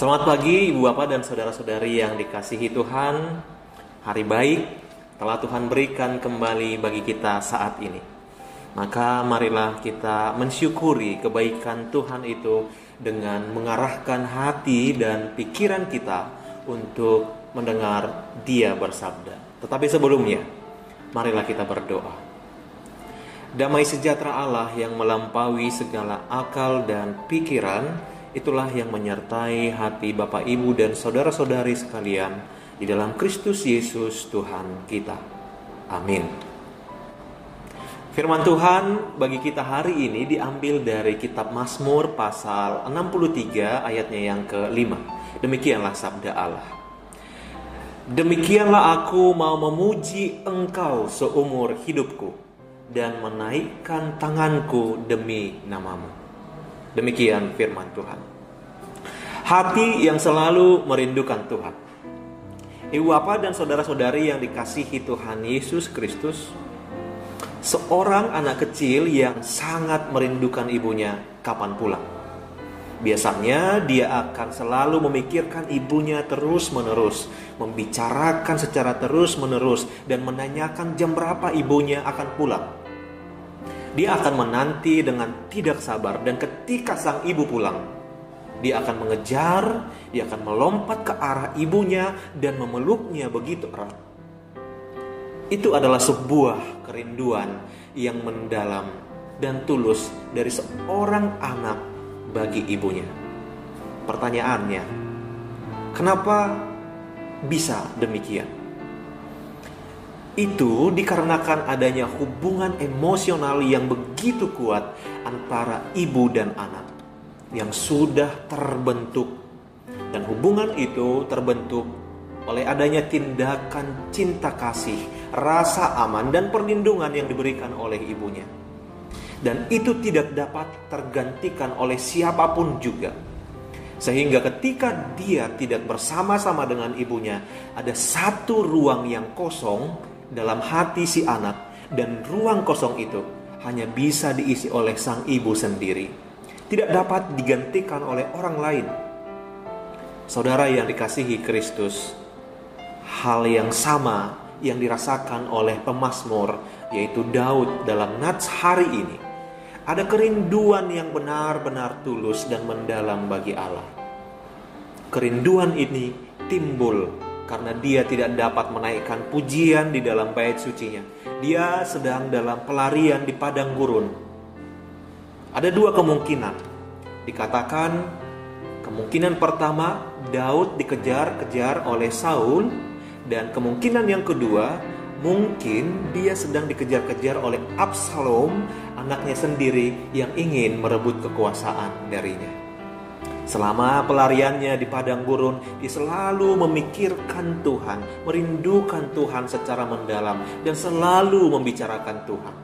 Selamat pagi Ibu Bapak dan saudara-saudari yang dikasihi Tuhan. Hari baik telah Tuhan berikan kembali bagi kita saat ini. Maka marilah kita mensyukuri kebaikan Tuhan itu dengan mengarahkan hati dan pikiran kita untuk mendengar Dia bersabda. Tetapi sebelumnya, marilah kita berdoa. Damai sejahtera Allah yang melampaui segala akal dan pikiran, itulah yang menyertai hati Bapak, Ibu, dan saudara-saudari sekalian di dalam Kristus Yesus Tuhan kita. Amin. Firman Tuhan bagi kita hari ini diambil dari kitab Mazmur pasal 63 ayatnya yang ke-5. Demikianlah sabda Allah. Demikianlah aku mau memuji Engkau seumur hidupku dan menaikkan tanganku demi namamu. Demikian firman Tuhan. Hati yang selalu merindukan Tuhan. Ibu bapak dan saudara-saudari yang dikasihi Tuhan Yesus Kristus, seorang anak kecil yang sangat merindukan ibunya kapan pulang. Biasanya dia akan selalu memikirkan ibunya terus-menerus, membicarakan secara terus-menerus dan menanyakan jam berapa ibunya akan pulang. Dia akan menanti dengan tidak sabar, dan ketika sang ibu pulang, dia akan mengejar, dia akan melompat ke arah ibunya dan memeluknya begitu erat. Itu adalah sebuah kerinduan yang mendalam dan tulus dari seorang anak bagi ibunya. Pertanyaannya, kenapa bisa demikian? Itu dikarenakan adanya hubungan emosional yang begitu kuat antara ibu dan anak yang sudah terbentuk. Dan hubungan itu terbentuk oleh adanya tindakan cinta kasih, rasa aman, dan perlindungan yang diberikan oleh ibunya. Dan itu tidak dapat tergantikan oleh siapapun juga. Sehingga ketika dia tidak bersama-sama dengan ibunya, ada satu ruang yang kosong dalam hati si anak, dan ruang kosong itu hanya bisa diisi oleh sang ibu sendiri. Tidak dapat digantikan oleh orang lain. Saudara yang dikasihi Kristus, hal yang sama yang dirasakan oleh pemazmur, yaitu Daud dalam nats hari ini. Ada kerinduan yang benar-benar tulus dan mendalam bagi Allah. Kerinduan ini timbul karena dia tidak dapat menaikkan pujian di dalam bait sucinya. Dia sedang dalam pelarian di padang gurun. Ada dua kemungkinan. Dikatakan kemungkinan pertama, Daud dikejar-kejar oleh Saul. Dan kemungkinan yang kedua, mungkin dia sedang dikejar-kejar oleh Absalom, anaknya sendiri yang ingin merebut kekuasaan darinya. Selama pelariannya di padang gurun, dia selalu memikirkan Tuhan, merindukan Tuhan secara mendalam, dan selalu membicarakan Tuhan.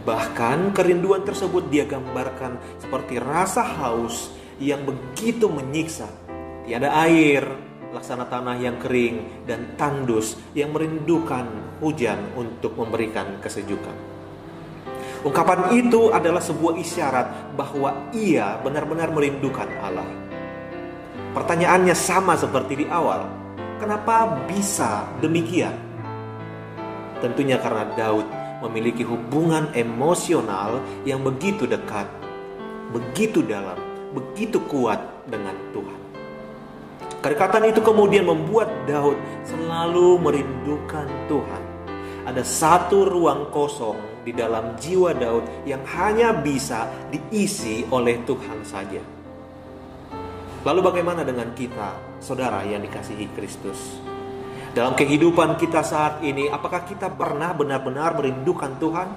Bahkan kerinduan tersebut dia gambarkan seperti rasa haus yang begitu menyiksa. Tiada air, laksana tanah yang kering, dan tandus yang merindukan hujan untuk memberikan kesejukan. Ungkapan itu adalah sebuah isyarat bahwa ia benar-benar merindukan Allah. Pertanyaannya sama seperti di awal. Kenapa bisa demikian? Tentunya karena Daud memiliki hubungan emosional yang begitu dekat, begitu dalam, begitu kuat dengan Tuhan. Kedekatan itu kemudian membuat Daud selalu merindukan Tuhan. Ada satu ruang kosong di dalam jiwa Daud yang hanya bisa diisi oleh Tuhan saja. Lalu bagaimana dengan kita, saudara yang dikasihi Kristus? Dalam kehidupan kita saat ini, apakah kita pernah benar-benar merindukan Tuhan?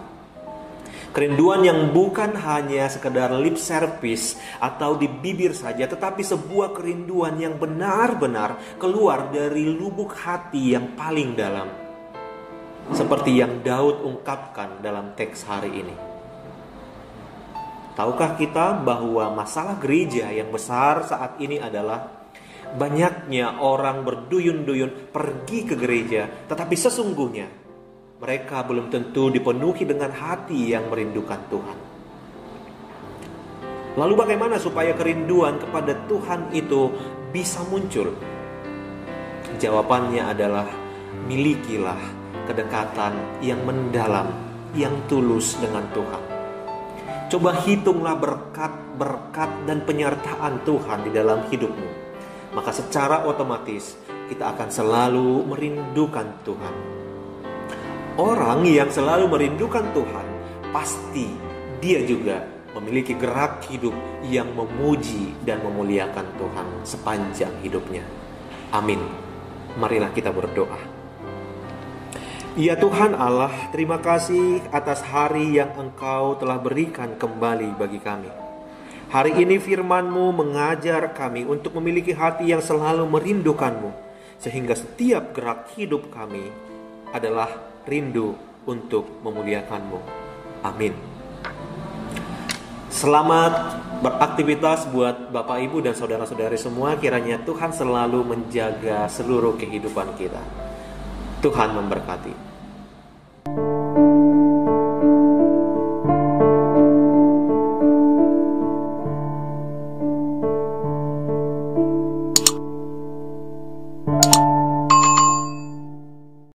Kerinduan yang bukan hanya sekedar lip service atau di bibir saja, tetapi sebuah kerinduan yang benar-benar keluar dari lubuk hati yang paling dalam. Seperti yang Daud ungkapkan dalam teks hari ini. Tahukah kita bahwa masalah gereja yang besar saat ini adalah banyaknya orang berduyun-duyun pergi ke gereja, tetapi sesungguhnya mereka belum tentu dipenuhi dengan hati yang merindukan Tuhan. Lalu bagaimana supaya kerinduan kepada Tuhan itu bisa muncul? Jawabannya adalah milikilah kedekatan yang mendalam, yang tulus dengan Tuhan. Coba hitunglah berkat-berkat dan penyertaan Tuhan di dalam hidupmu. Maka secara otomatis kita akan selalu merindukan Tuhan. Orang yang selalu merindukan Tuhan, pasti dia juga memiliki gerak hidup yang memuji dan memuliakan Tuhan sepanjang hidupnya. Amin. Marilah kita berdoa. Ya Tuhan Allah, terima kasih atas hari yang Engkau telah berikan kembali bagi kami. Hari ini firman-Mu mengajar kami untuk memiliki hati yang selalu merindukan-Mu, sehingga setiap gerak hidup kami adalah rindu untuk memuliakan-Mu. Amin. Selamat beraktivitas buat Bapak Ibu dan saudara-saudari semua. Kiranya Tuhan selalu menjaga seluruh kehidupan kita. Tuhan memberkati.